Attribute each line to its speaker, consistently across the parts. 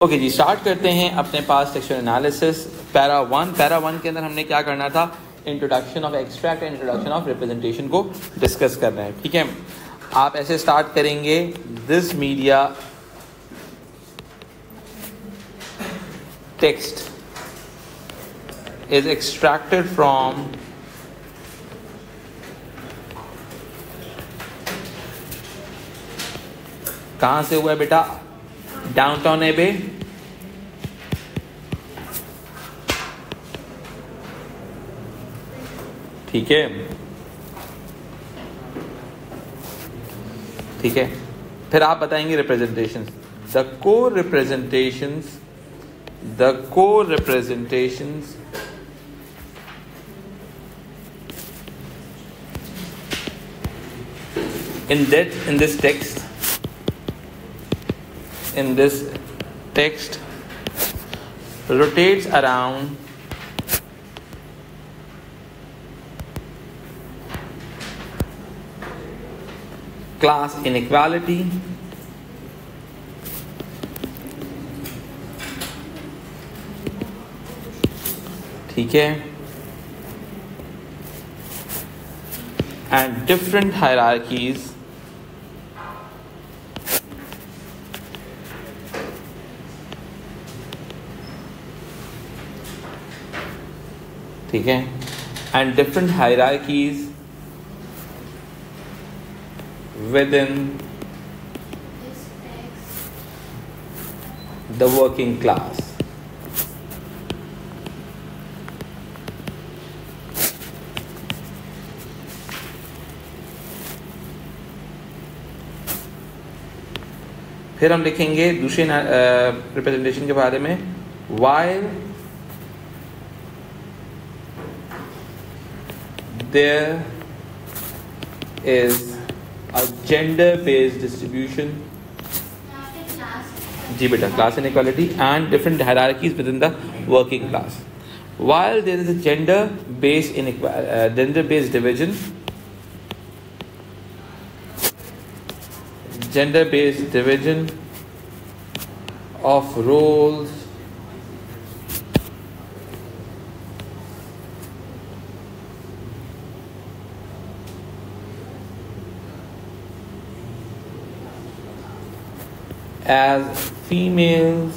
Speaker 1: Okay जी, start करते हैं अपने पास सेक्शुअल एनालिसिस पैरा वन के अंदर हमने क्या करना था, introduction of extract and introduction of representation को डिस्कस करना है। ठीक है, आप ऐसे स्टार्ट करेंगे, this media text is extracted from कहां से हुआ है बेटा, डाउनटाउन एबे, ठीक है, ठीक है। फिर आप बताएंगे representations, the core representations in this text rotates around class inequality, ठीक है, and different hierarchies ठीक है, and different hierarchies within the working class. फिर हम लिखेंगे दूसरे रिप्रेजेंटेशन के बारे में, while there is a gender-based distribution, जी बेटा, class inequality and different hierarchies within the working class. While there is a gender-based division of roles as females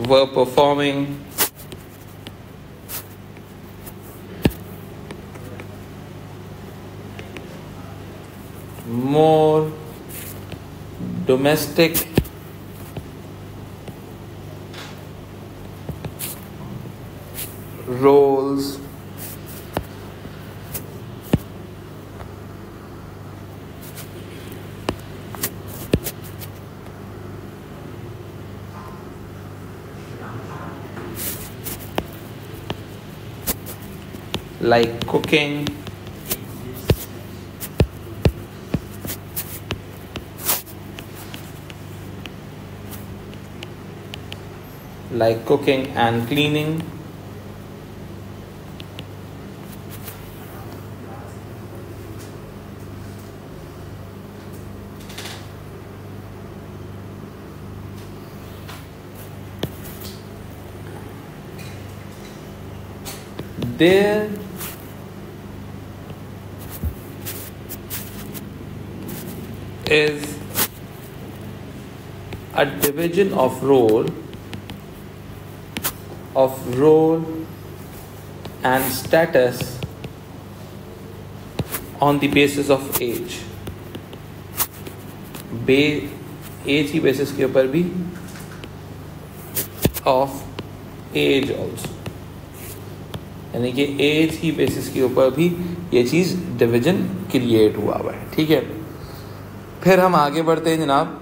Speaker 1: were performing more domestic roles like cooking, and cleaning, there is a division of role and status on the basis of age. Age की basis के ऊपर भी of as also, यानी कि as की basis के ऊपर भी ये चीज़ डिवीजन क्रिएट हुआ है। ठीक है, फिर हम आगे बढ़ते हैं जनाब,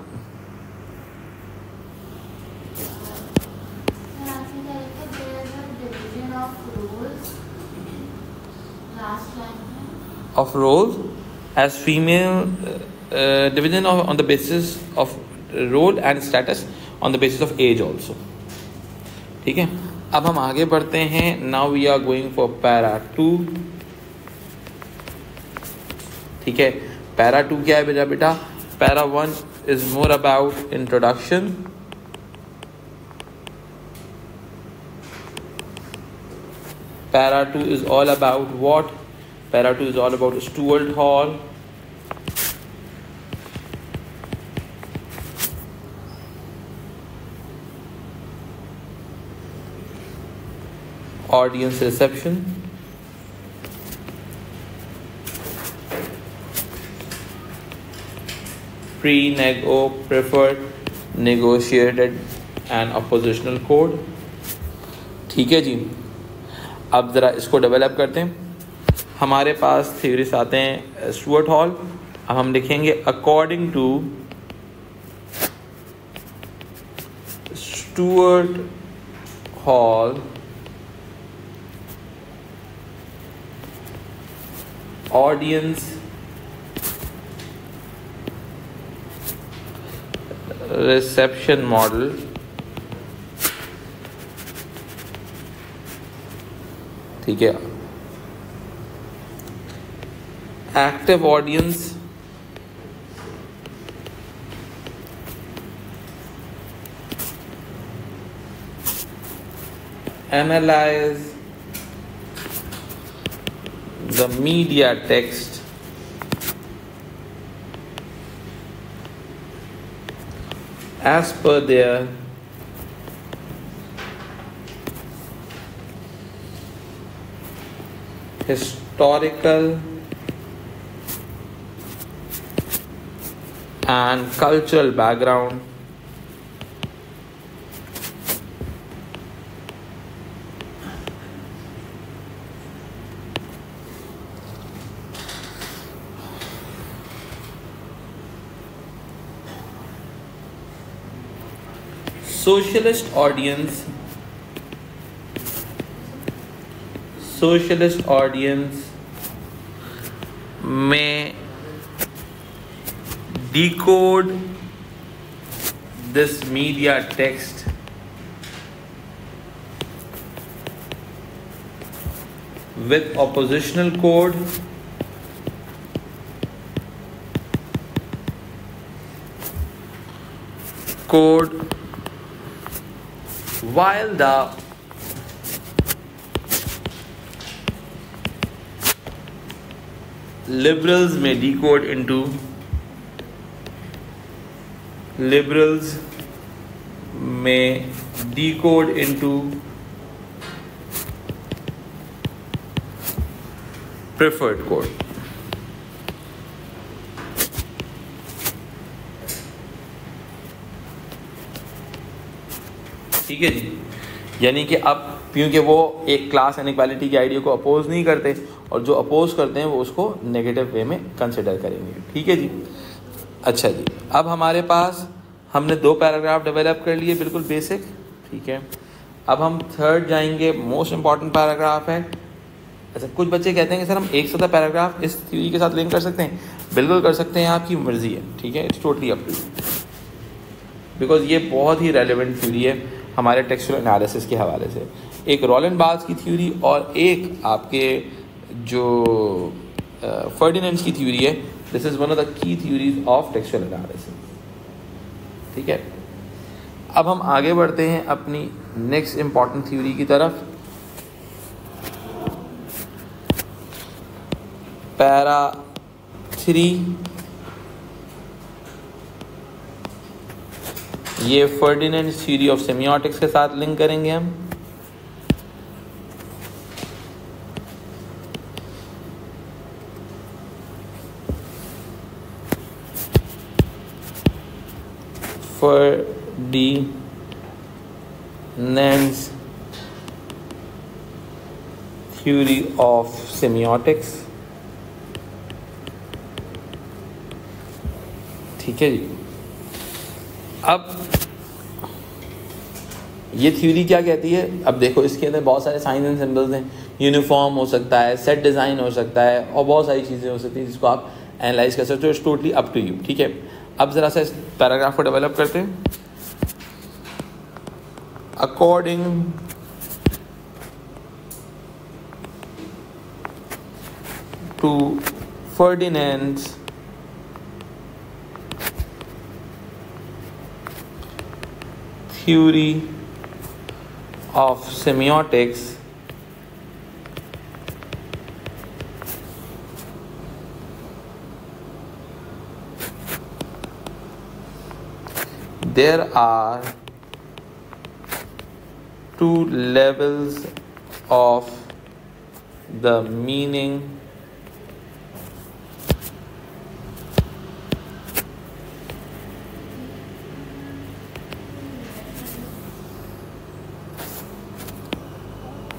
Speaker 1: of roles as female division on the basis of role and status on the basis of age also. ठीक है, अब हम आगे बढ़ते हैं। Now we are going for para 2। ठीक है। पैरा 2 क्या है बेटा? Para 1 is more about introduction, para 2 is all about what? Para 2 is all about Stuart Hall, audience reception, pre-nego, preferred, negotiated and oppositional code। ठीक है जी। अब ज़रा इसको डेवलप करते हैं। हमारे पास थ्योरीज आते हैं स्टुअर्ट हॉल। अब हम लिखेंगे according to Stuart Hall audience reception model ठीक है। Active audience, analyse the media text as per their historical and cultural background, socialist audience may decode this media text with oppositional code while the liberals may decode into preferred code। ठीक है जी। यानी कि अब क्योंकि वो एक class inequality की idea को अपोज नहीं करते और जो अपोज करते हैं वो उसको नेगेटिव वे में कंसिडर करेंगे। ठीक है जी। अच्छा जी, अब हमारे पास हमने 2 पैराग्राफ डेवलप कर लिए, बिल्कुल बेसिक। ठीक है, अब हम थर्ड जाएंगे, मोस्ट इंपॉर्टेंट पैराग्राफ है। अच्छा, कुछ बच्चे कहते हैं कि सर हम एक साथ पैराग्राफ इस थ्योरी के साथ लिंक कर सकते हैं। बिल्कुल कर सकते हैं, आपकी मर्जी है। ठीक है, it's totally up to you, because ये बहुत ही रेलिवेंट थ्योरी है हमारे टेक्सचुअल एनालिसिस के हवाले से। एक रोलैंड बार्थ की थ्योरी और एक आपके जो फर्डिनेंड की थ्योरी है। This is one of the key theories of textual analysis. ठीक है, अब हम आगे बढ़ते हैं अपनी नेक्स्ट इंपॉर्टेंट थ्योरी की तरफ। पैरा 3, ये फर्डिनेंड थ्योरी ऑफ सेमियोटिक्स के साथ लिंक करेंगे हम। फर्डिनेंड्स थ्योरी ऑफ सेमियोटिक्स। ठीक है जी। अब ये थ्योरी क्या कहती है? अब देखो, इसके अंदर बहुत सारे साइंस एंड सिंबल्स हैं। यूनिफॉर्म हो सकता है, सेट डिज़ाइन हो सकता है, और बहुत सारी चीज़ें हो सकती हैं जिसको आप एनालाइज कर सकते हो। It's totally up to you. ठीक है, अब ज़रा सा इस पैराग्राफ को डेवलप करते हैं। According to Ferdinand's theory of semiotics there are two levels of the meaning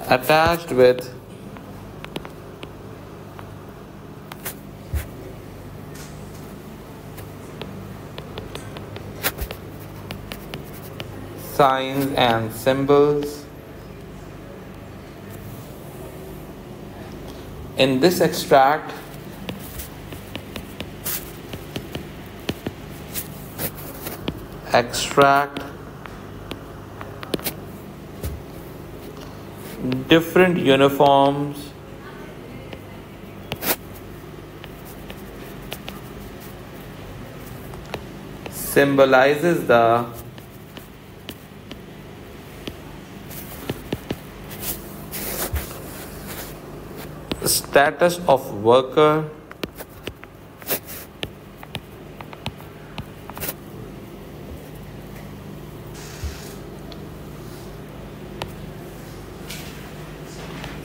Speaker 1: attached with signs and symbols. In this extract, different uniforms symbolizes the status of worker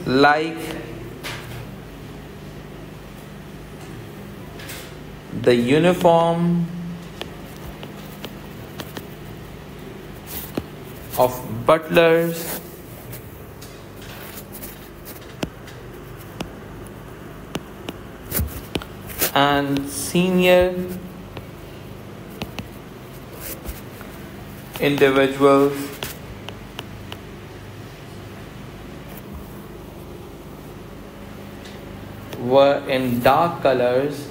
Speaker 1: like the uniform of butlers and senior individuals were in dark colors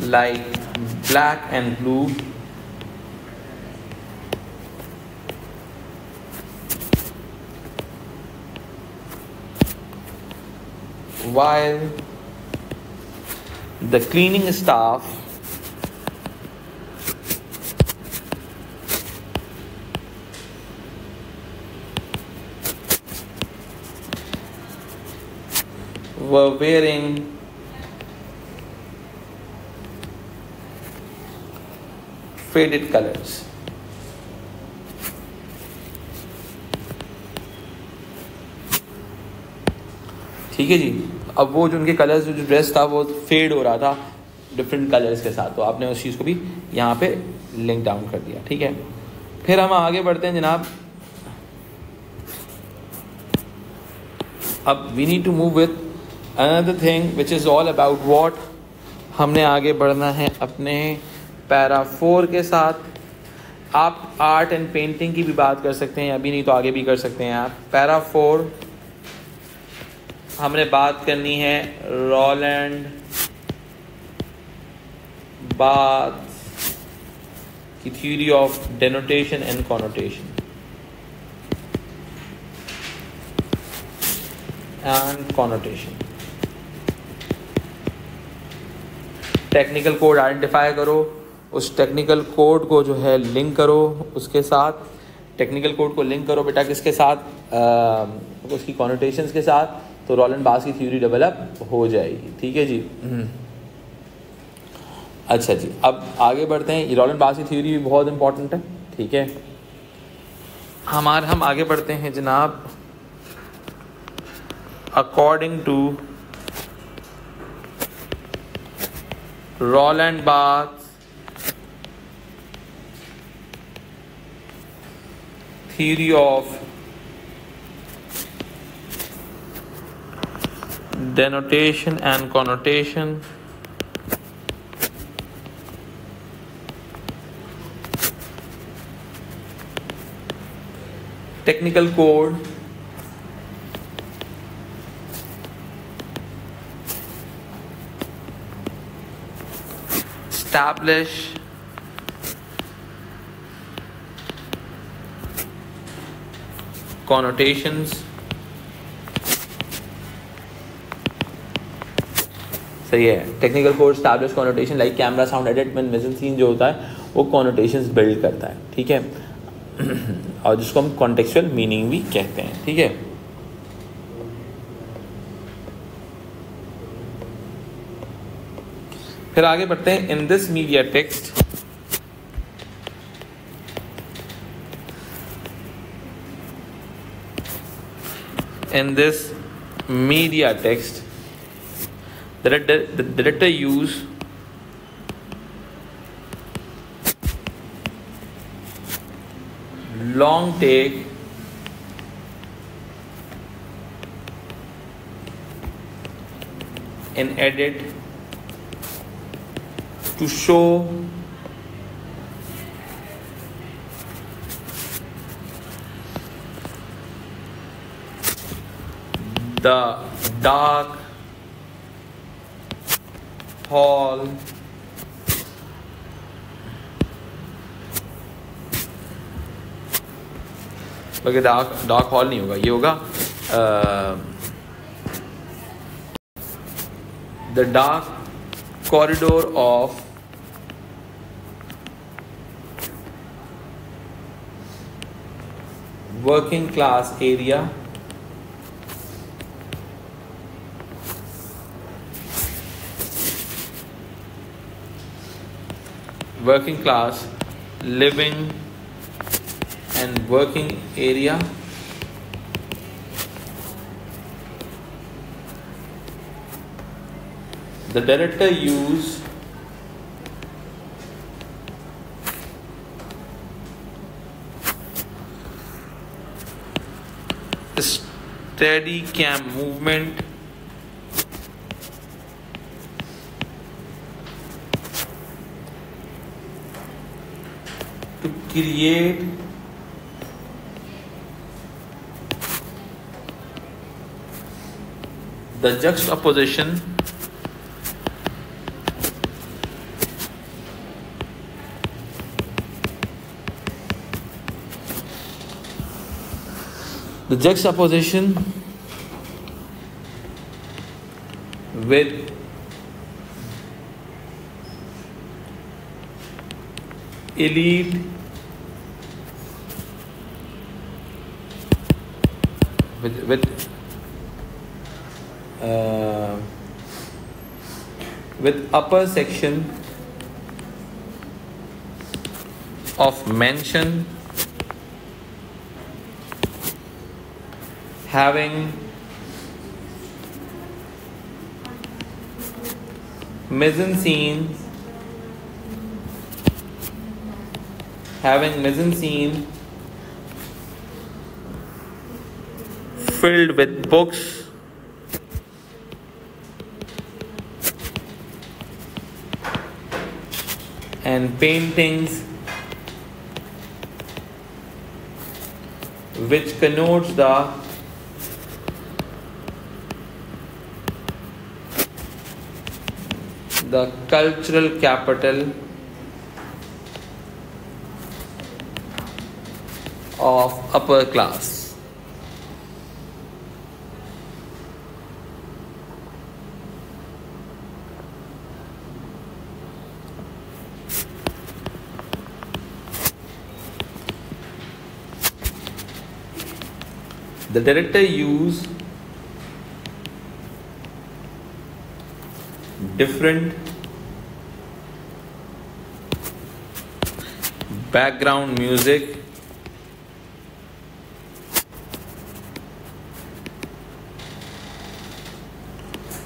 Speaker 1: like black and blue, while the cleaning staff were wearing faded colors. ठीक है जी। अब वो जो उनके colours, जो dress था वो फेड हो रहा था डिफरेंट कलर्स के साथ, तो आपने उस चीज़ को भी यहाँ पे लिंक डाउन कर दिया। ठीक है, फिर हम आगे बढ़ते हैं जनाब। अब we need to move with another thing which is all about what. हमने आगे बढ़ना है अपने पैरा 4 के साथ। आप आर्ट एंड पेंटिंग की भी बात कर सकते हैं, अभी नहीं तो आगे भी कर सकते हैं आप। पैरा 4 हमने बात करनी है रोलैंड बार्थ्स की theory of denotation and connotation technical code identify करो, उस टेक्निकल कोड को जो है लिंक करो उसके साथ। टेक्निकल कोड को लिंक करो बेटा किसके साथ, उसकी कॉनोटेशंस के साथ, तो रोलैंड बार्थ्स की थ्योरी डेवलप हो जाएगी। ठीक है जी। अच्छा जी, अब आगे बढ़ते हैं। ये रोलैंड बार्थ्स की थ्योरी भी बहुत इंपॉर्टेंट है। ठीक है, हम आगे बढ़ते हैं जनाब। According to Roland Barthes theory of denotation and connotation, technical code establish connotations, सही है, technical code establish connotation like camera sound edit में मिजन सीन जो होता है वो कॉनोटेशंस बिल्ड करता है, ठीक है, और जिसको हम कॉन्टेक्चुअल मीनिंग भी कहते हैं, ठीक है। फिर आगे बढ़ते हैं। In this media text the director use long take in edit to show the dark hall बल्कि डार्क हॉल नहीं होगा, ये होगा the dark corridor of working class area working class living and working area the director used steady cam movement to create the juxtaposition with elite with upper section of mansion having mise-en-scene filled with books and paintings which connotes the cultural capital of upper class. The director used different background music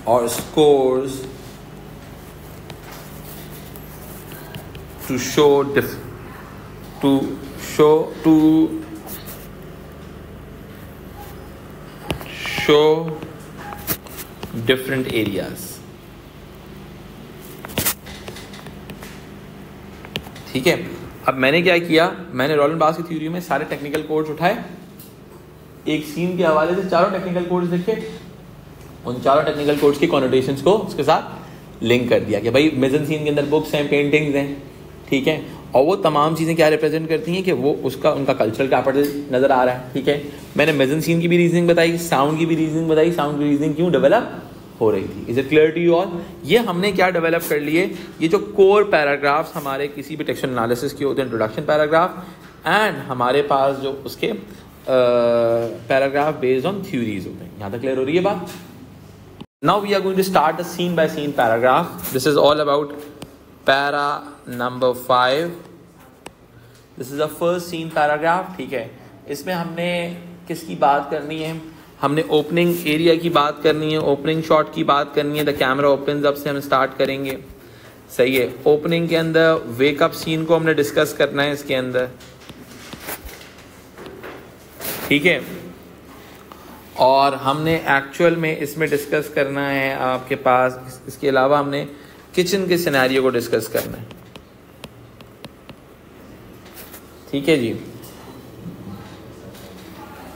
Speaker 1: or scores to show different areas. ठीक है, अब मैंने क्या किया, मैंने रोलन बार्थ्स की theory में सारे टेक्निकल कोड्स उठाए, एक सीन के हवाले से चारों टेक्निकल कोड्स लिखे, उन चारों टेक्निकल कोड्स की कॉनोटेशंस को उसके साथ लिंक कर दिया कि भाई मेजन सीन के अंदर बुक्स हैं, पेंटिंग्स हैं, ठीक है, और वो तमाम चीज़ें क्या रिप्रेजेंट करती हैं कि वो उसका उनका कल्चरल कैपिटल नज़र आ रहा है, ठीक है। मैंने मेजन सीन की भी रीजनिंग बताई, साउंड की भी रीजनिंग बताई, साउंड की रीजनिंग क्यों डेवलप हो रही थी। Is it clear to you all? ये हमने क्या डेवलप कर लिए, ये जो कोर पैराग्राफ्स हमारे किसी भी टेक्सचुअल एनालिसिस के होते हैं, इंट्रोडक्शन पैराग्राफ, एंड हमारे पास जो उसके पैराग्राफ बेस्ड ऑन थ्योरीज होते हैं। यहाँ तक क्लियर हो रही है बात? Now we are going to start the scene by scene paragraph. This is all about para number 5। This is the first scene paragraph, ठीक है। इसमें हमने किसकी बात करनी है, हमने ओपनिंग एरिया की बात करनी है, ओपनिंग शॉट की बात करनी है। द कैमरा ओपन्स अप से हम स्टार्ट करेंगे, सही है। ओपनिंग के अंदर वेकअप सीन को हमने डिस्कस करना है इसके अंदर, ठीक है। और हमने एक्चुअल में इसमें डिस्कस करना है आपके पास, इसके अलावा हमने किचन के सिनेरियो को डिस्कस करना है, ठीक है जी।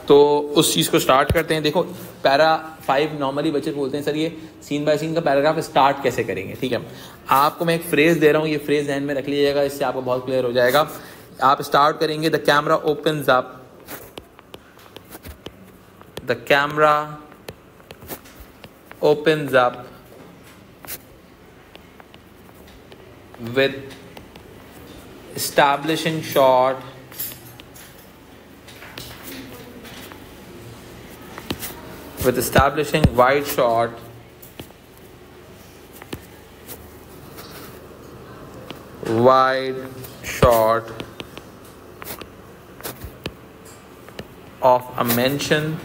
Speaker 1: तो उस चीज़ को स्टार्ट करते हैं। देखो पैरा 5 नॉर्मली बच्चे बोलते हैं सर ये सीन बाय सीन का पैराग्राफ स्टार्ट कैसे करेंगे, ठीक है। आपको मैं एक फ्रेज दे रहा हूँ, ये फ्रेज ध्यान में रख लीजिएगा, इससे आपको बहुत क्लियर हो जाएगा। आप स्टार्ट करेंगे, the camera opens up, the camera opens up with establishing shot, with establishing wide shot, wide shot of a mansion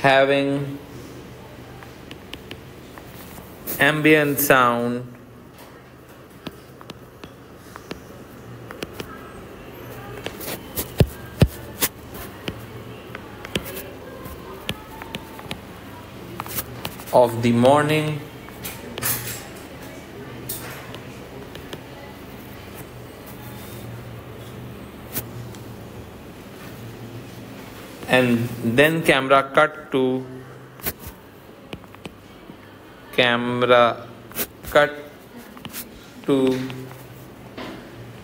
Speaker 1: having ambient sound of the morning and then camera cut to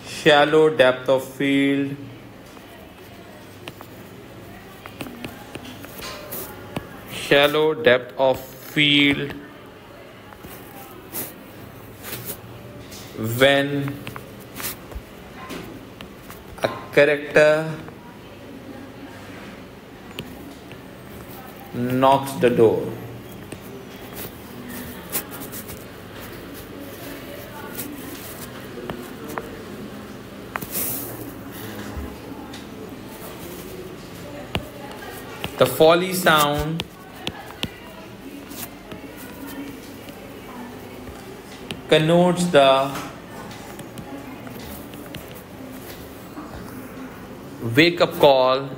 Speaker 1: shallow depth of field, when a character knocks the door. The Foley sound connotes the wake-up call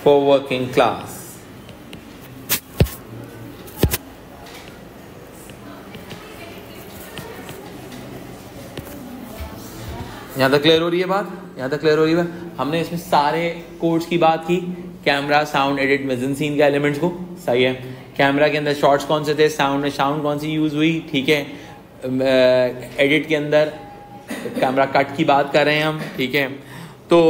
Speaker 1: for working class. यहाँ तक clear हो रही है बात? यहाँ तक clear हो रही है? हमने इसमें सारे कोड्स की बात की, कैमरा, साउंड, एडिट, मेजन सीन के एलिमेंट्स को, सही है। कैमरा के अंदर शॉट्स कौन से थे, साउंड में साउंड कौन सी यूज हुई, ठीक है। एडिट के अंदर कैमरा कट की बात कर रहे हैं हम, ठीक है। तो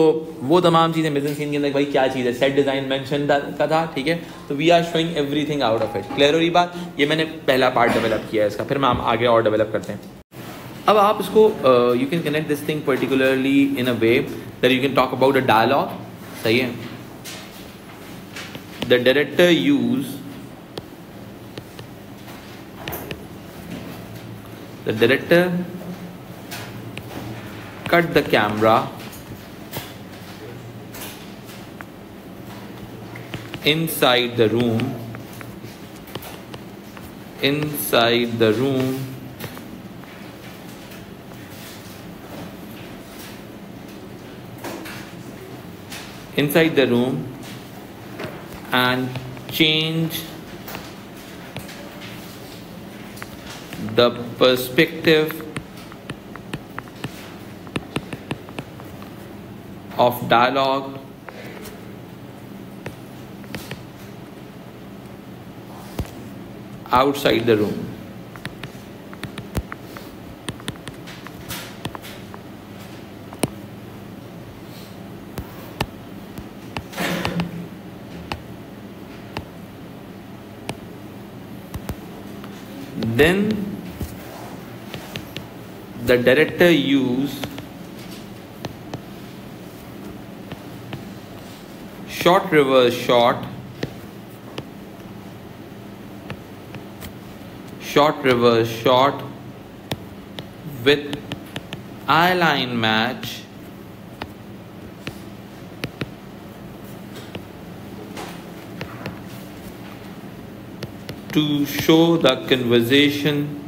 Speaker 1: वो तमाम चीज़ें मेजन सीन के अंदर भाई क्या चीज़ है, सेट डिज़ाइन मेंशन का था, ठीक है। तो we are showing everything out of it. Clear हो रही बात? ये मैंने पहला पार्ट डेवलप किया है इसका, फिर हम आगे और डेवलप करते हैं। अब आप इसको you can connect this thing particularly in a way that you can talk about a dialogue, सही है। The director use the director cut the camera inside the room inside the room and change the perspective of dialogue outside the room. Then the director used short reverse shot, with eye line match to show the conversation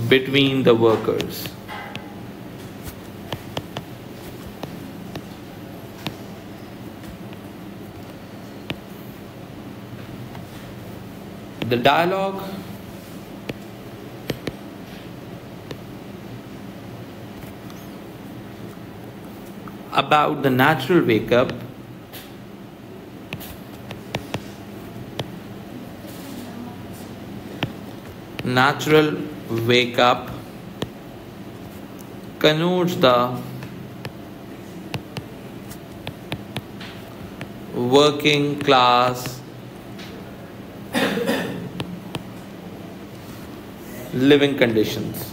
Speaker 1: between the workers. The dialogue about the natural wake up connotes the working class living conditions.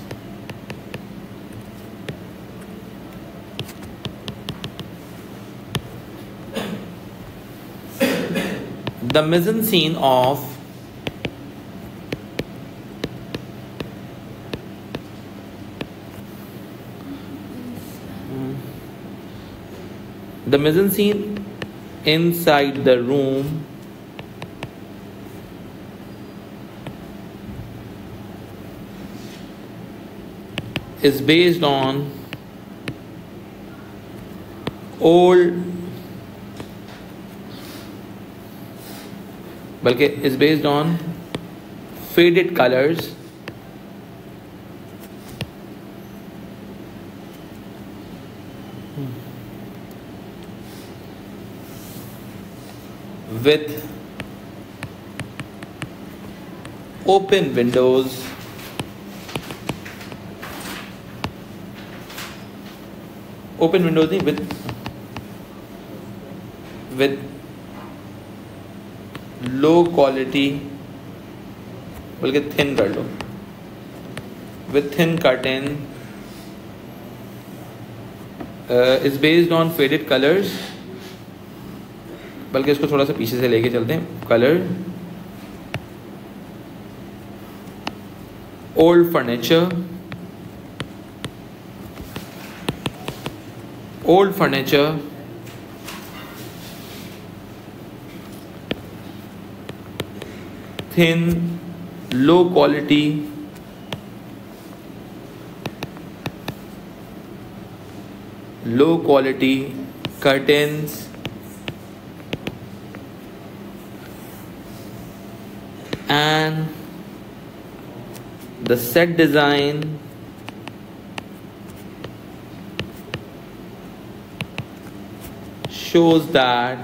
Speaker 1: The mise-en-scène of inside the room is based on faded colors with open windows with low quality, बल्कि thin कर लो, with thin curtain, is based on faded colors, बल्कि इसको थोड़ा सा पीछे से लेके चलते हैं. Color, old furniture, thin, low quality, curtains, and the set design shows that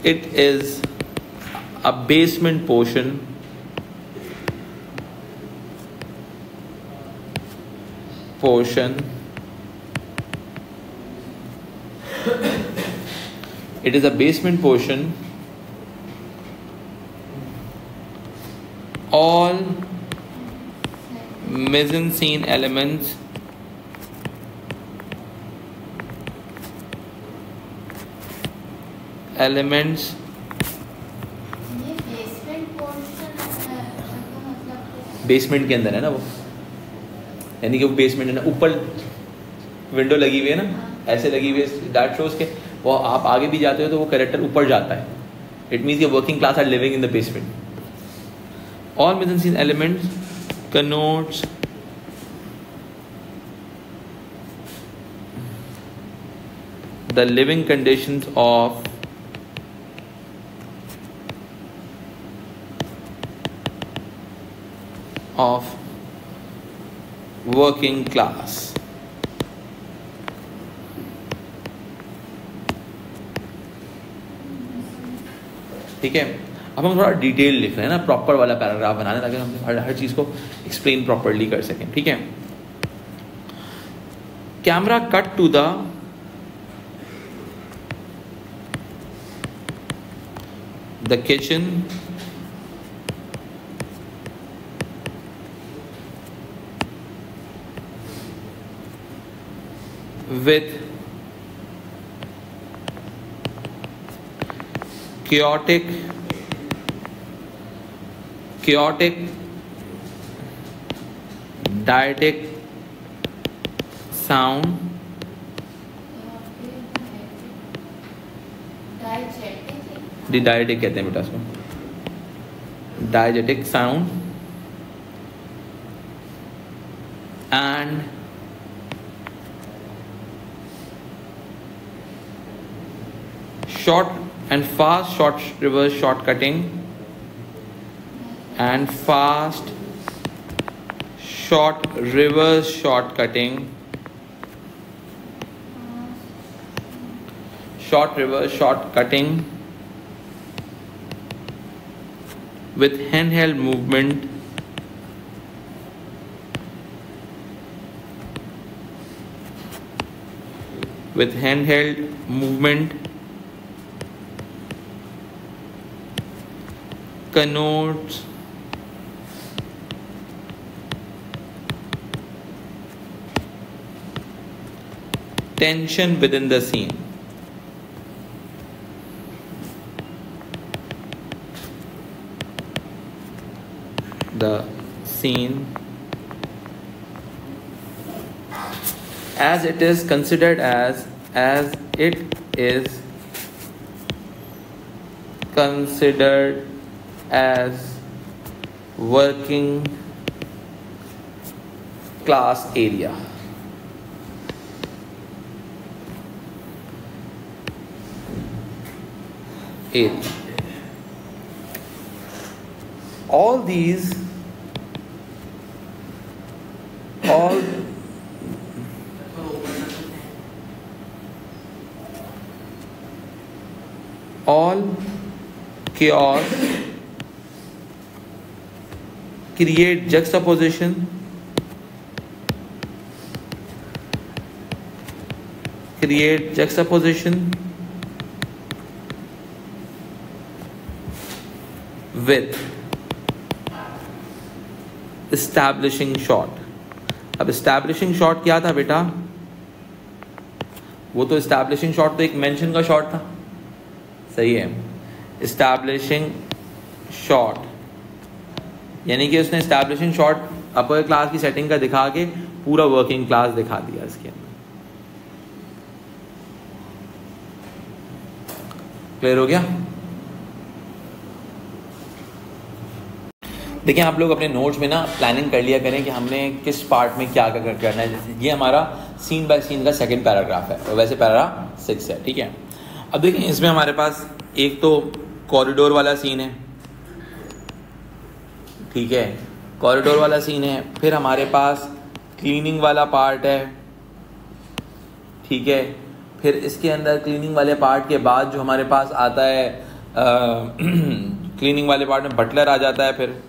Speaker 1: it is a basement portion all mise-en-scene elements basement के अंदर है ना वो, यानी कि वो बेसमेंट है ना, ऊपर विंडो लगी हुई है ना, ऐसे लगी हुई है, दैट शोज के वो आप आगे भी जाते हो तो वो कैरेक्टर ऊपर जाता है. It means your working class are living in the basement. All mise-en-scene elements connotes the living conditions of of working class. ठीक है, अब हम थोड़ा डिटेल लिख रहे हैं ना, प्रॉपर वाला पैराग्राफ बनाने ताकि हम हर चीज़ को एक्सप्लेन प्रॉपरली कर सकें. ठीक है, camera cut to the kitchen with chaotic diegetic sound diegetic कहते हैं बेटा इसको, diegetic sound and short and fast short reverse shortcutting and fast short reverse shortcutting, short reverse shortcutting with handheld movement connotes tension within the scene. The scene as it is considered as it is considered as working class area. All these chaos create juxtaposition with establishing shot. अब establishing shot क्या था बेटा? वो तो establishing shot तो एक mention का shot था, सही है. establishing shot यानी कि उसने establishing shot अपर क्लास की सेटिंग का दिखा के पूरा वर्किंग क्लास दिखा दिया इसके अंदर. क्लियर हो गया? देखिए, आप लोग अपने नोट्स में ना प्लानिंग कर लिया करें कि हमने किस पार्ट में क्या करना है. जैसे ये हमारा सीन बाय सीन का सेकंड पैराग्राफ है और वैसे पैराग्राफ 6 है. ठीक है, अब देखिए इसमें हमारे पास एक तो कॉरिडोर वाला सीन है. ठीक है, कॉरिडोर वाला सीन है. फिर हमारे पास क्लीनिंग वाला पार्ट है. ठीक है, फिर इसके अंदर क्लीनिंग वाले पार्ट के बाद जो हमारे पास आता है क्लीनिंग वाले पार्ट में बटलर आ जाता है. फिर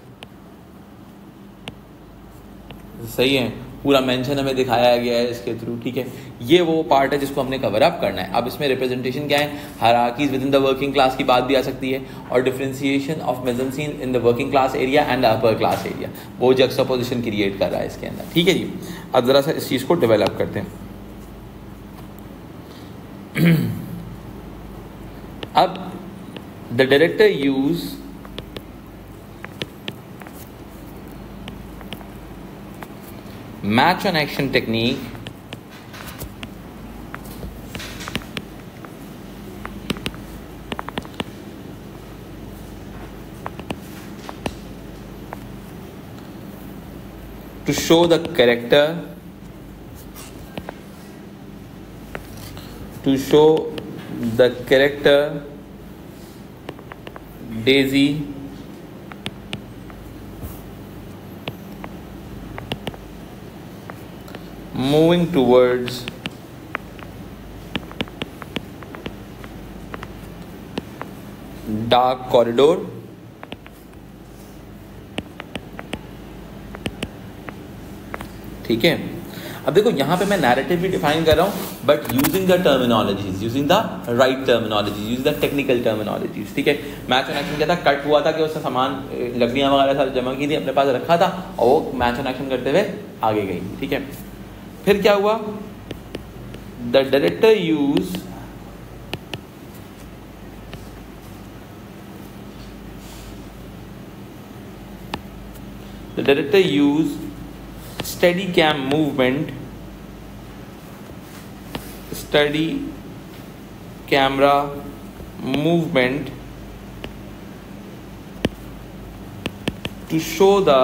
Speaker 1: सही है, पूरा मेंशन हमें दिखाया गया है इसके थ्रू. ठीक है, ये वो पार्ट है जिसको हमने कवर अप करना है. अब इसमें रिप्रेजेंटेशन क्या है? Hierarchies within the working class की बात भी आ सकती है और differentiation of mise en scene in the working class area and upper class area, वो जक्सटापोजिशन क्रिएट कर रहा है इसके अंदर. ठीक है जी, अब जरा सा इस चीज़ को डेवलप करते हैं. अब the director use match on action technique to show the character Daisy moving towards dark corridor. ठीक है, अब देखो यहाँ पे मैं नैरेटिव भी डिफाइन कर रहा हूँ but using the terminologies, using the right terminologies, using the technical terminologies. ठीक है, मैच ऑन एक्शन क्या था, कट हुआ था कि उसने सामान लकड़ियाँ वगैरह सारी जमा की थी, अपने पास रखा था और वो मैच ऑन एक्शन करते हुए आगे गई. ठीक है, फिर क्या हुआ, the director use steady cam movement, steady camera movement to show the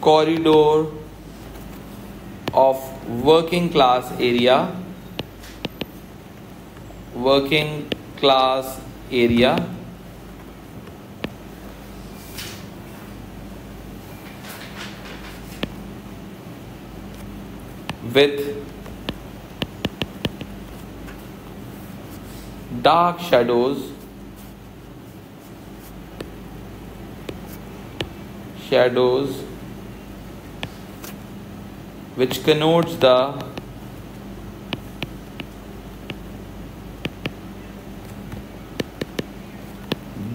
Speaker 1: corridor of working class area, with dark shadows which connotes the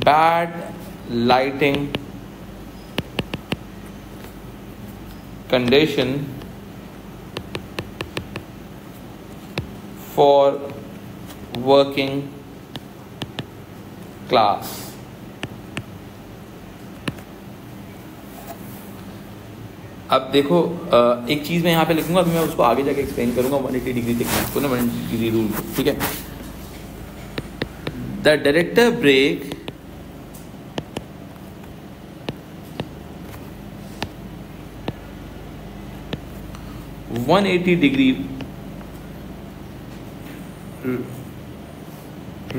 Speaker 1: bad lighting condition for working class. अब देखो एक चीज़ मैं यहाँ पे लिखूंगा, अभी मैं उसको आगे जाके एक्सप्लेन करूंगा 180 डिग्री टेक्निक को ना, 180 डिग्री रूल को. ठीक है, the director break (180 degree)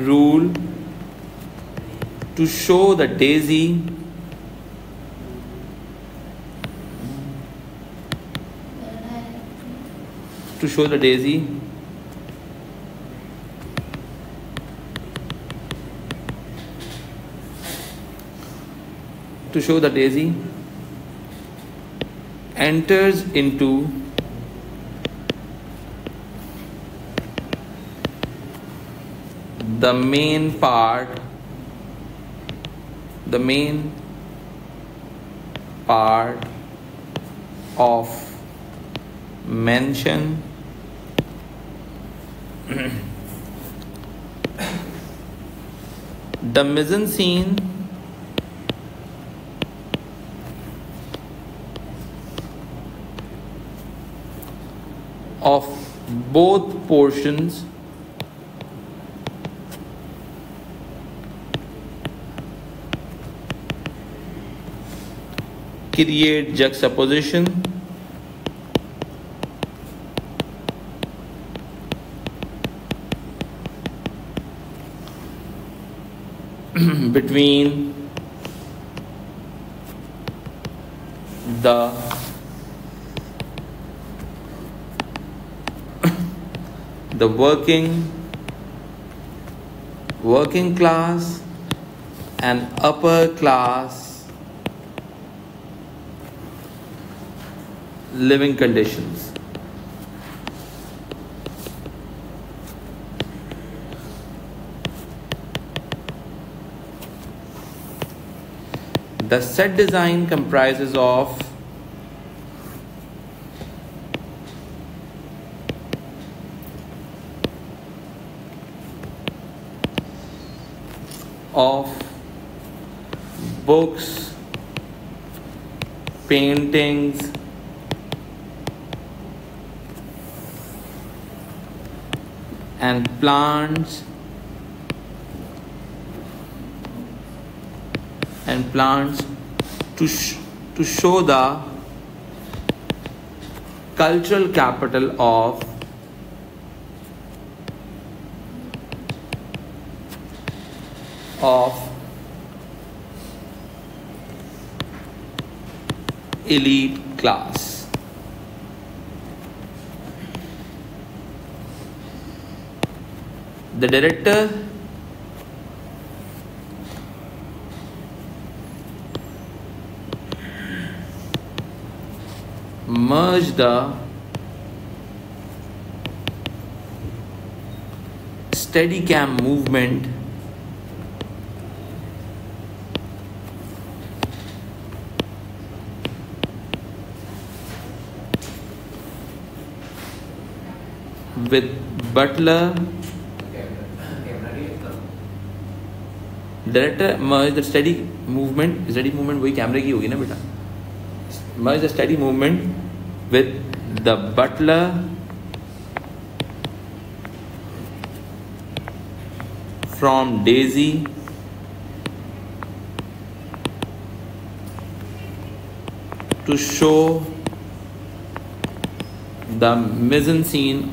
Speaker 1: rule to show the daisy enters into the main part of mention the mise-en-scene of both portions create juxtaposition between the working class and upper class living conditions. The set design comprises of books, paintings, and plants to show the cultural capital of elite class. The director merged the Steadicam movement with Butler. Director merged the steady movement वही कैमरे की होगी ना बेटा. Merge the steady movement with the Butler from Daisy to show the mise-en-scene,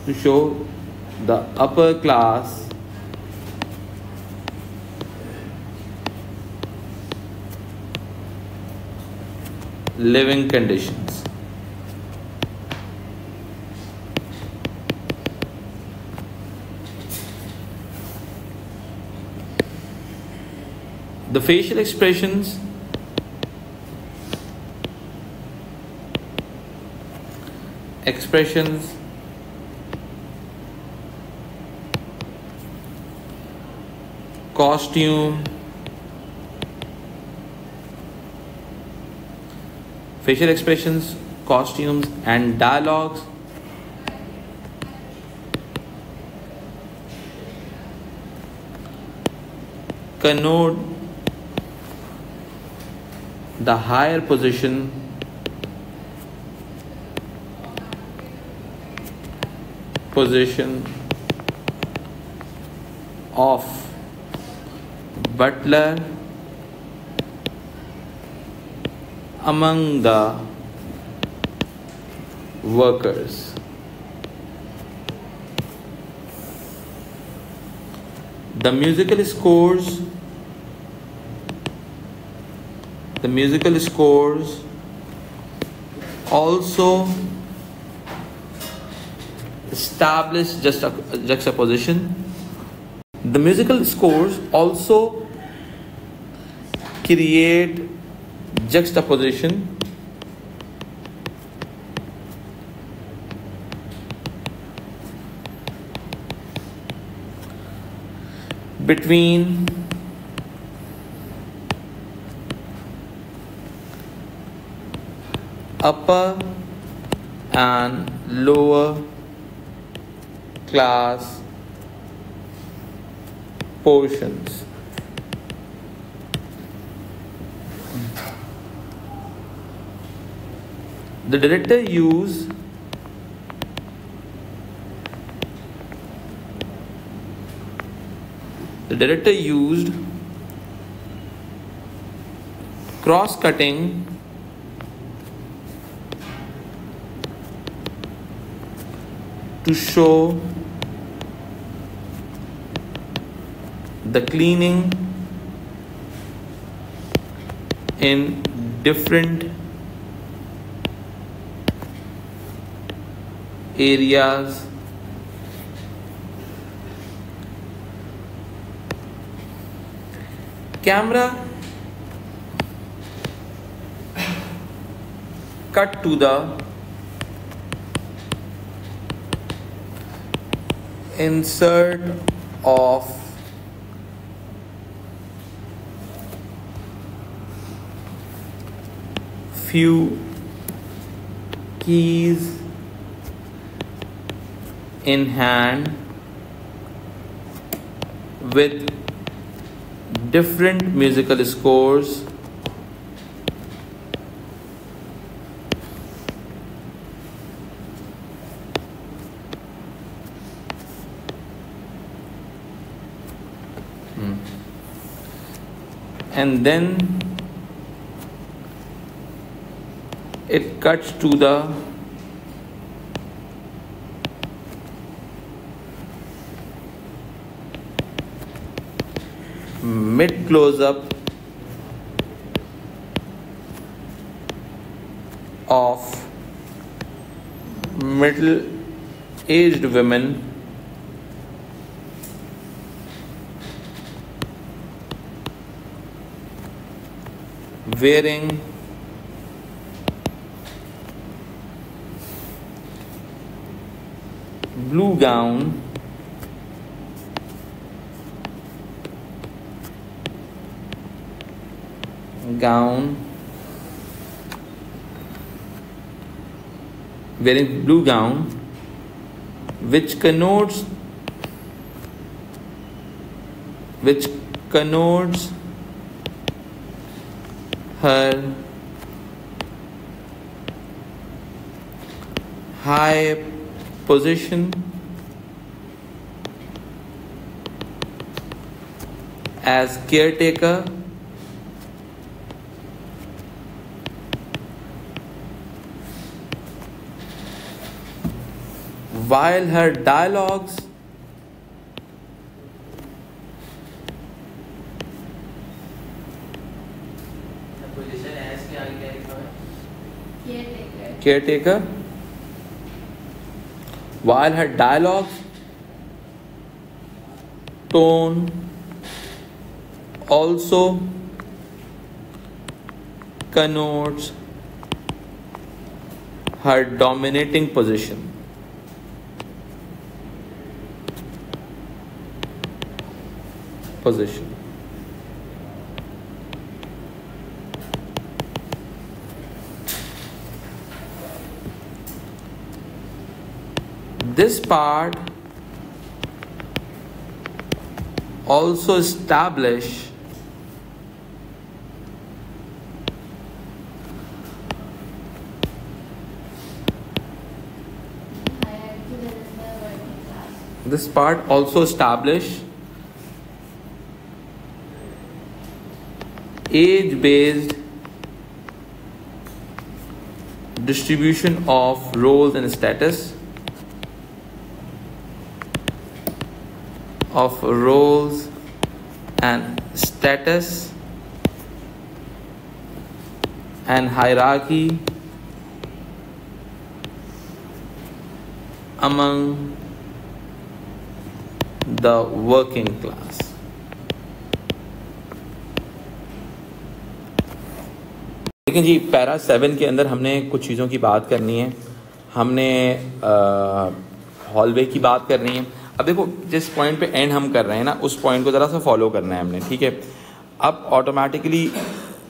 Speaker 1: to show the upper class living conditions. The facial expressions costume, facial expressions, costumes, and dialogues connote the higher position of Butler among the workers. The musical scores also establish juxtaposition. The musical scores also create juxtaposition between upper and lower class portions. The director used cross-cutting to show the cleaning in different areas camera cut to the insert of few keys in hand with different musical scores and then it cuts to the mid close-up of middle-aged women wearing blue gown wearing blue gown which connotes her high position as caretaker while her dialogues caretaker while her dialogues tone also connotes her dominating position. This part also establish age-based distribution of roles and status and hierarchy among the working class. लेकिन जी para 7 के अंदर हमने कुछ चीज़ों की बात करनी है, हमने हॉलवे की बात करनी है। अब देखो जिस पॉइंट पे एंड हम कर रहे हैं ना, उस पॉइंट को ज़रा सा फॉलो करना है हमने, ठीक है। अब ऑटोमेटिकली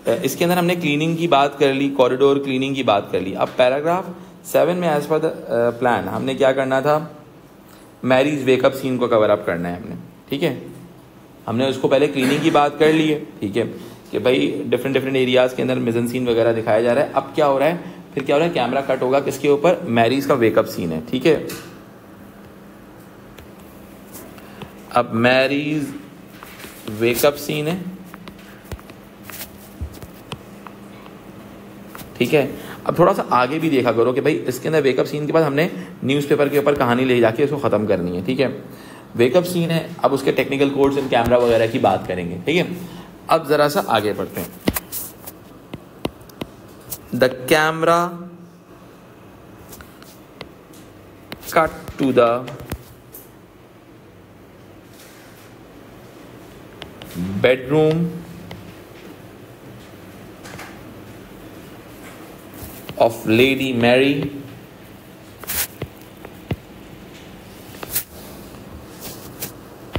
Speaker 1: इसके अंदर हमने क्लीनिंग की बात कर ली, कॉरिडोर क्लीनिंग की बात कर ली। अब पैराग्राफ 7 में एज पर द प्लान हमने क्या करना था, मैरीज वेकअप सीन को कवर अप करना है हमने, ठीक है। हमने उसको पहले क्लीनिंग की बात कर ली है, ठीक है, कि भाई डिफरेंट एरियाज़ के अंदर मिजन सीन वगैरह दिखाया जा रहा है। अब क्या हो रहा है, फिर क्या हो रहा है, कैमरा कट होगा किसके ऊपर, मैरीज का वेकअप सीन है, ठीक है। अब मैरीज वेकअप सीन है, ठीक है। अब थोड़ा सा आगे भी देखा करो कि भाई इसके अंदर वेकअप सीन के बाद हमने न्यूज़पेपर के ऊपर कहानी ले जाके इसको ख़त्म करनी है, ठीक है। वेकअप सीन है, अब उसके टेक्निकल कोड्स एंड कैमरा वगैरह की बात करेंगे, ठीक है। अब ज़रा सा आगे बढ़ते हैं। The camera cut to the bedroom of Lady Mary.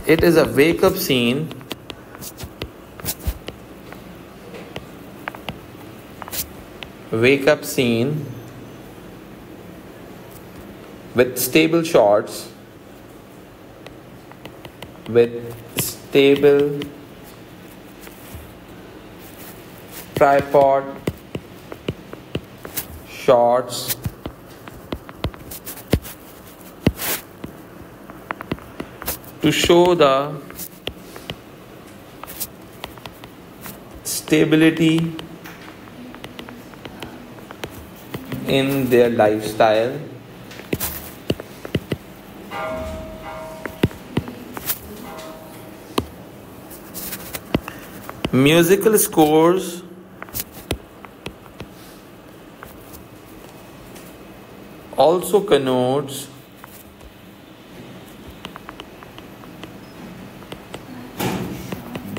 Speaker 1: It is a wake-up scene with stable shots, tripod shots to show the stability in their lifestyle. Musical scores also connotes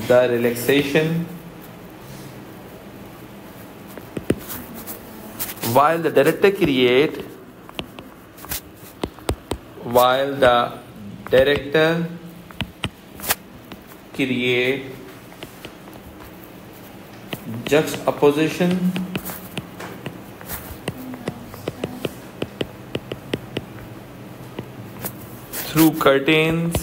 Speaker 1: the relaxation while the director create juxtaposition through curtains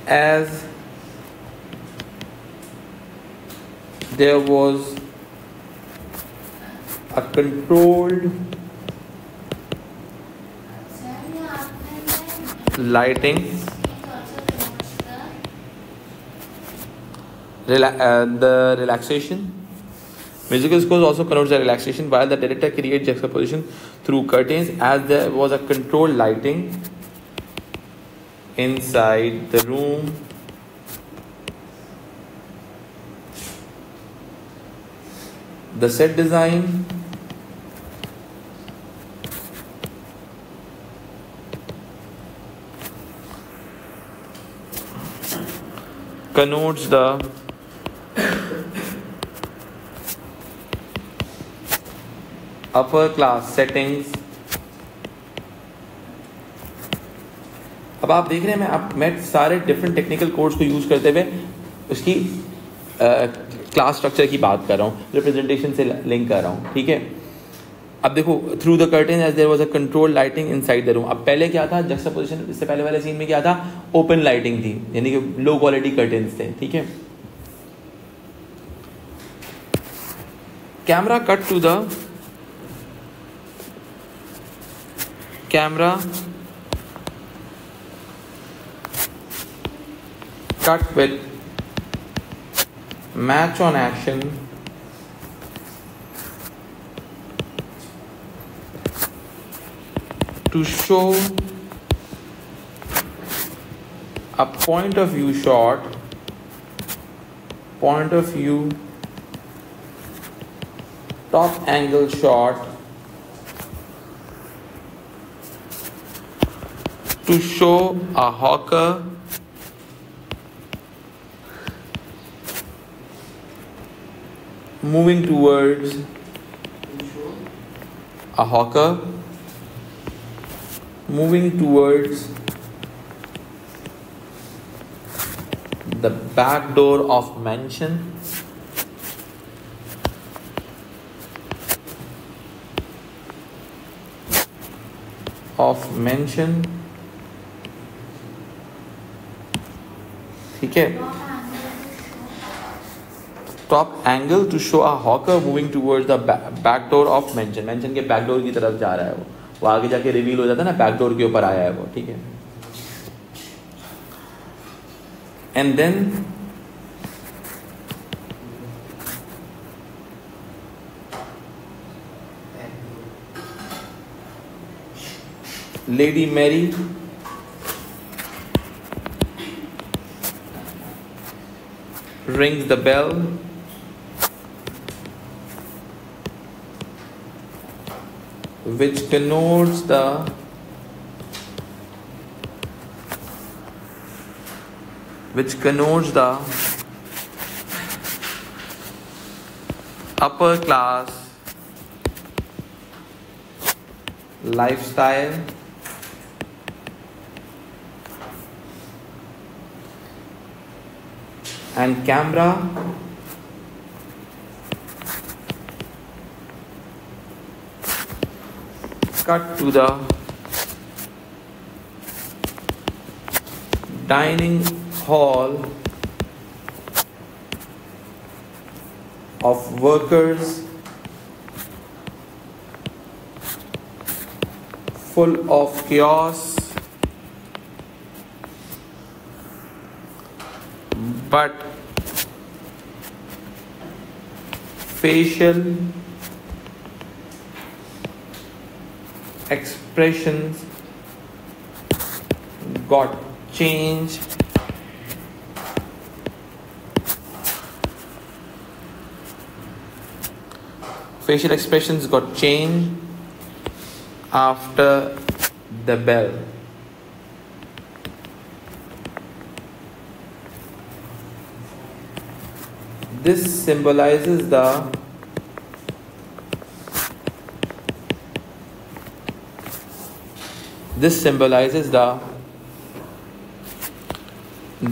Speaker 1: as there was a controlled lighting. The relaxation. Musical scores also connotes the relaxation while the director creates juxtaposition through curtains as there was a controlled lighting inside the room. The set design connotes the upper class settings. अब आप देख रहे हैं मैं सारे different technical codes को use करते हुए उसकी क्लास स्ट्रक्चर की बात कर रहा हूँ, रिप्रेजेंटेशन से लिंक कर रहा हूँ, ठीक है। अब देखो, through the curtain as there was a control lighting inside the room. अब पहले क्या था, जक्सटापोजिशन, इससे पहले वाले सीन में क्या था, ओपन लाइटिंग थी, यानी कि लो क्वालिटी कर्टेन्स थे, ठीक है। Camera cut to the camera cut with match on action to show a point of view shot, top angle shot to show a hawker moving towards the back door of mansion, ठीक है। Top angle to show a hawker moving towards the back door of mansion, mansion के back door की तरफ जा रहा है वो आगे जाके रिवील हो जाता है ना, बैक डोर के ऊपर आया है वो, ठीक है। And then Lady Mary rings the bell, which connotes the upper class lifestyle and camera cut to the dining hall of workers full of chaos but facial expressions got changed facial expressions got changed after the bell. This symbolizes the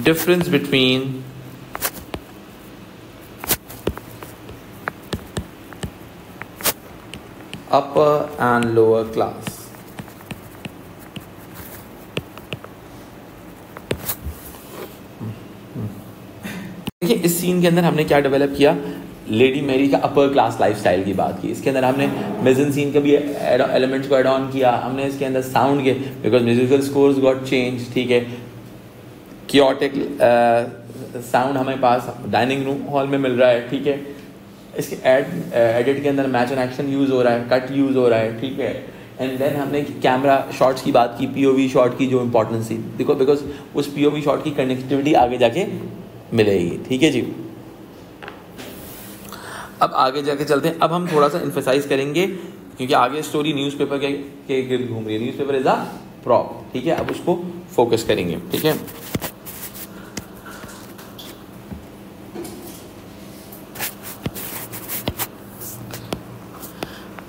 Speaker 1: difference between upper and lower class. देखिए इस scene के अंदर हमने क्या develop किया, lady Mary का upper class lifestyle की बात की. इसके अंदर हमने मिजन सीन के भी एलिमेंट्स को ऐड ऑन किया. हमने इसके अंदर साउंड के, because musical scores got change, ठीक है. कियोटिक साउंड हमें पास डाइनिंग रूम हॉल में मिल रहा है, ठीक है. इसके एडिट के अंदर मैच एंड एक्शन यूज़ हो रहा है, कट यूज़ हो रहा है, ठीक है. एंड देन हमने कैमरा शॉट्स की बात की, पीओवी शॉट की जो इंपॉर्टेंस थी, देखो बिकॉज उस पीओवी शॉट की कनेक्टिविटी आगे जाके मिलेगी, ठीक है जी. अब आगे जाके चलते हैं. अब हम थोड़ा सा इन्फेसाइज करेंगे क्योंकि आगे स्टोरी न्यूज़पेपर के गिर्द घूम रही है. न्यूज़पेपर इज अ प्रॉप, ठीक है. अब उसको फोकस करेंगे, ठीक है.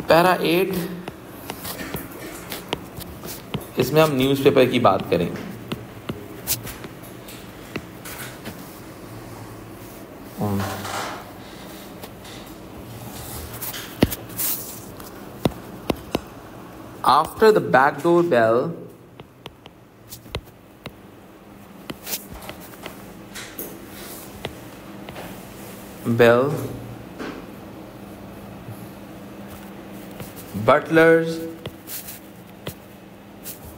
Speaker 1: पैरा 8, इसमें हम न्यूज़पेपर की बात करेंगे. After the backdoor bell, butlers,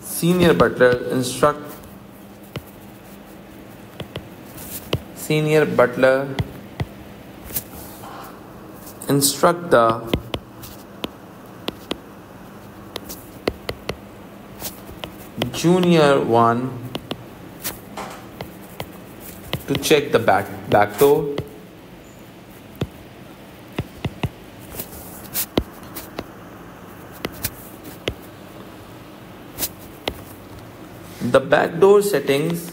Speaker 1: senior butler instruct the junior one to check the back door. The backdoor settings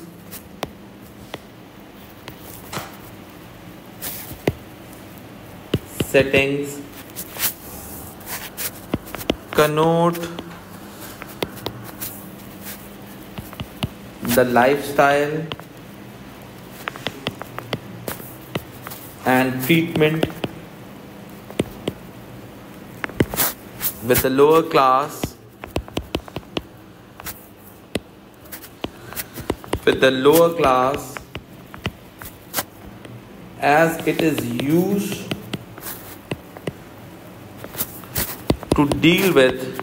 Speaker 1: connote the lifestyle and treatment with the lower class, as it is used to deal with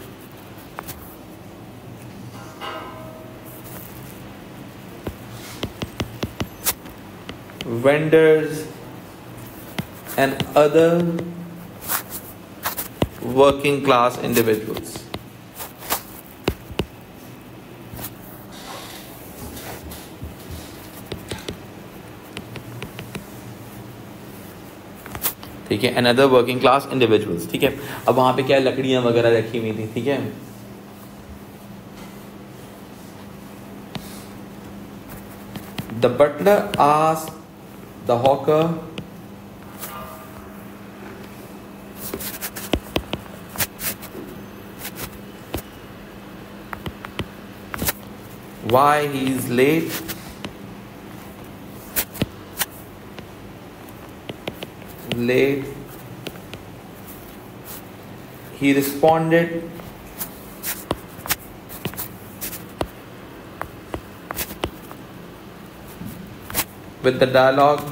Speaker 1: vendors and other working class individuals. ठीक है, another working class individuals, ठीक है. अब वहां पे क्या लकड़ियां वगैरह रखी हुई थी, ठीक है. The butler asked the hawker why he is late. He responded with the dialogue,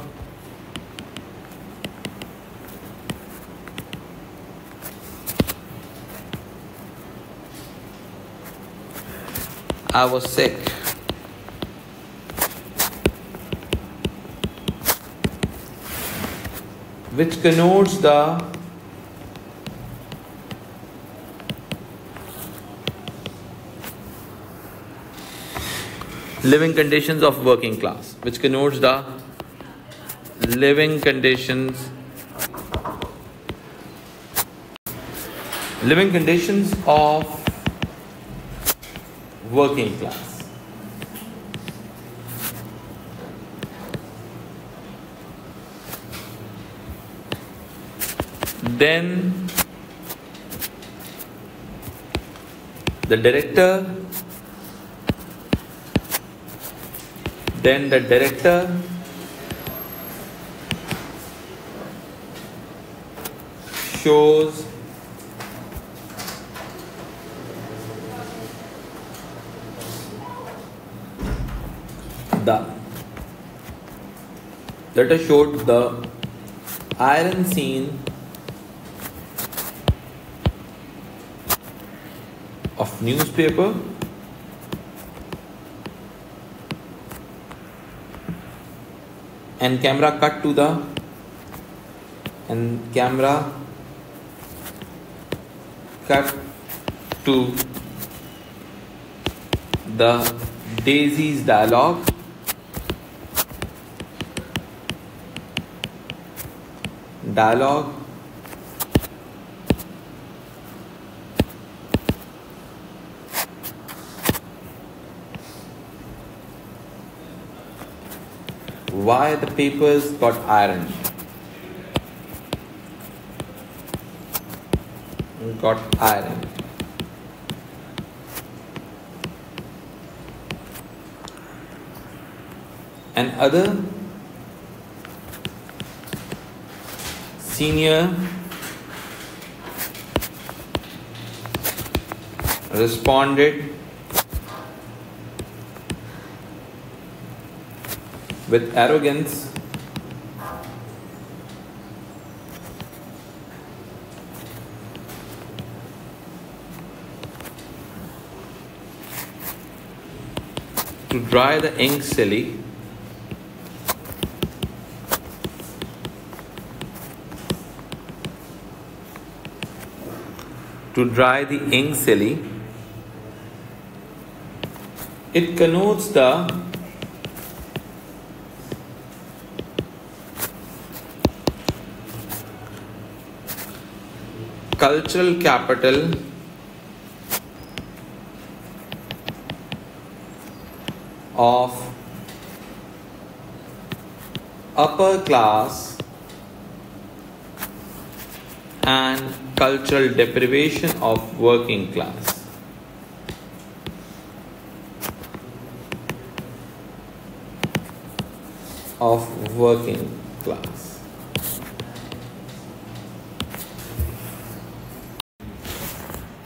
Speaker 1: I was sick. Which connotes the living conditions of working class, which connotes the living conditions living conditions of working class. Then the director shows showed the iron scene of newspaper and camera cut to the Daisy's dialogue. Why the papers got ironed. And other senior responded with arrogance to dry the ink silly. It connotes the cultural capital of upper class and cultural deprivation of working class.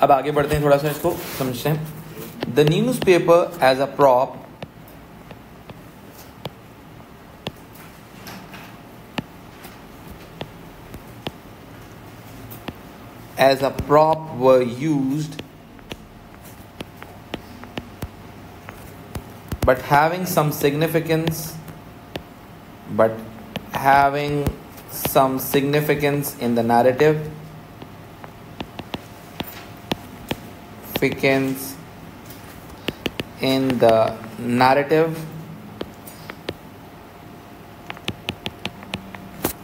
Speaker 1: अब आगे बढ़ते हैं, थोड़ा सा इसको समझते हैं. The newspaper as a prop were used, but having some significance in the narrative.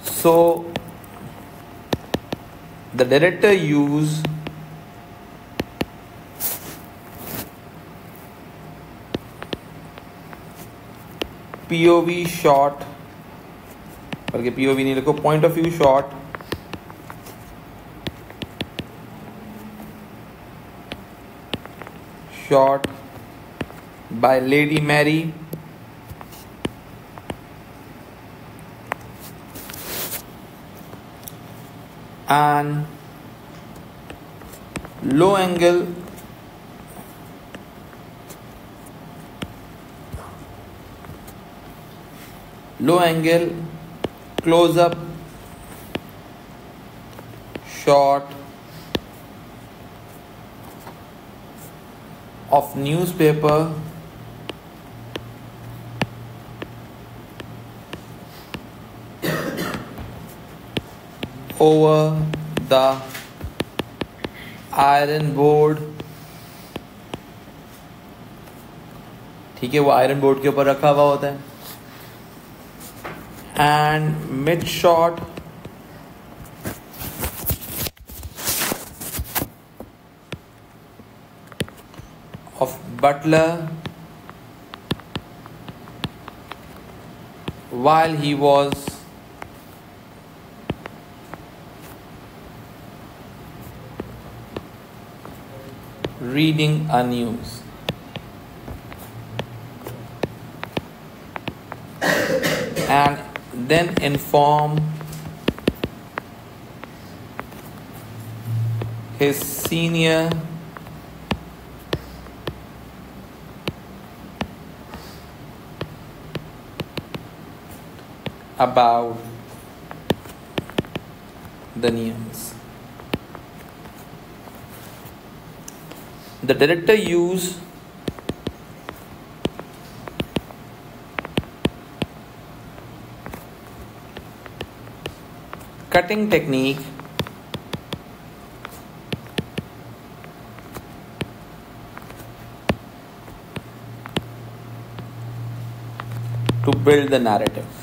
Speaker 1: So the director used POV shot, बल्कि POV नहीं लिखो, point of view shot by Lady Mary and low angle close up shot of newspaper over the iron board. ठीक है, वो iron board के ऊपर रखा हुआ होता है. And mid shot Butler, while he was reading a news, and then inform his senior about the news. The director used cutting technique to build the narrative.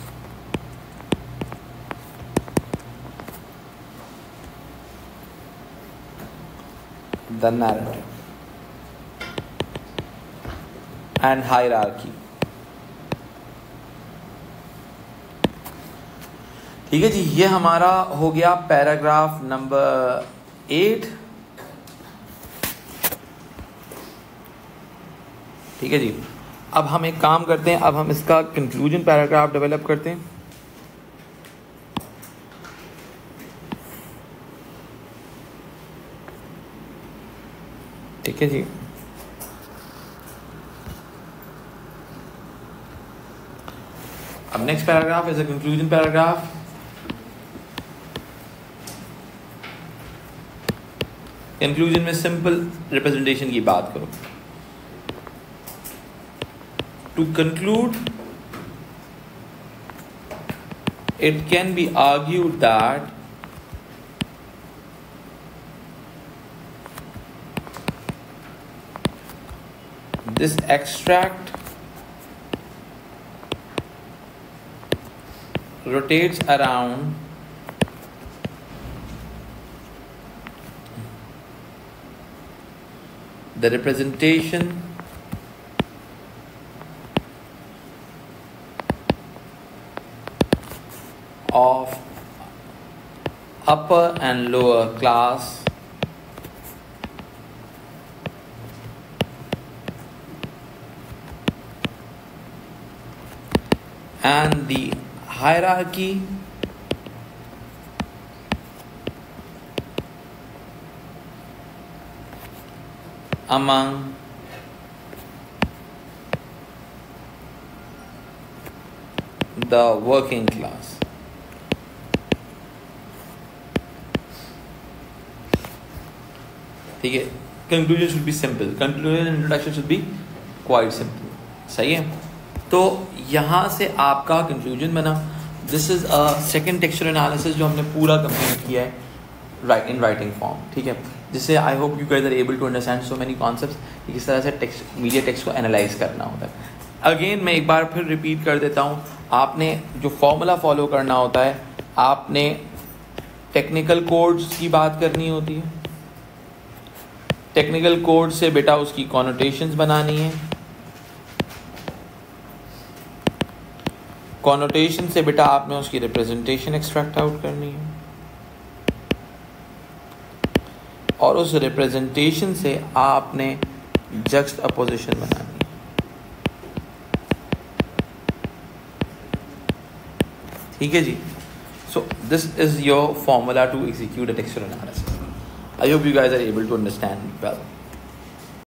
Speaker 1: The narrative and hierarchy. ठीक है जी, ये हमारा हो गया paragraph number 8। ठीक है जी, अब हम एक काम करते हैं, अब हम इसका कंक्लूजन पैराग्राफ डेवलप करते हैं। ठीक है जी, अब next paragraph is a conclusion paragraph. Conclusion में सिंपल रिप्रेजेंटेशन की बात करो। To conclude, it can be argued that this extract rotates around the representation of upper and lower class and the hierarchy among the working class. ठीक है, conclusion should be simple, conclusion and introduction should be quite simple. सही है, तो यहाँ से आपका conclusion बना। This is a second texture analysis जो हमने पूरा कंप्लीट किया है इन राइटिंग फॉर्म। ठीक है, जिससे I hope you guys are able to understand so many concepts कि किस तरह से टेक्स्ट मीडिया टेक्स्ट को एनालाइज करना होता है। अगेन मैं एक बार फिर रिपीट कर देता हूँ, आपने जो फॉर्मूला फॉलो करना होता है, आपने टेक्निकल कोड्स की बात करनी होती है। टेक्निकल कोड से बेटा उसकी कॉनोटेशंस बनानी है, कॉनोटेशन से बेटा आपने उसकी रिप्रेजेंटेशन एक्सट्रैक्ट आउट करनी है, और उस रिप्रेजेंटेशन से आपने जक्सटापोजिशन बनानी है। ठीक है जी, so this is your formula to execute a texture analysis. I hope you guys are able to understand well.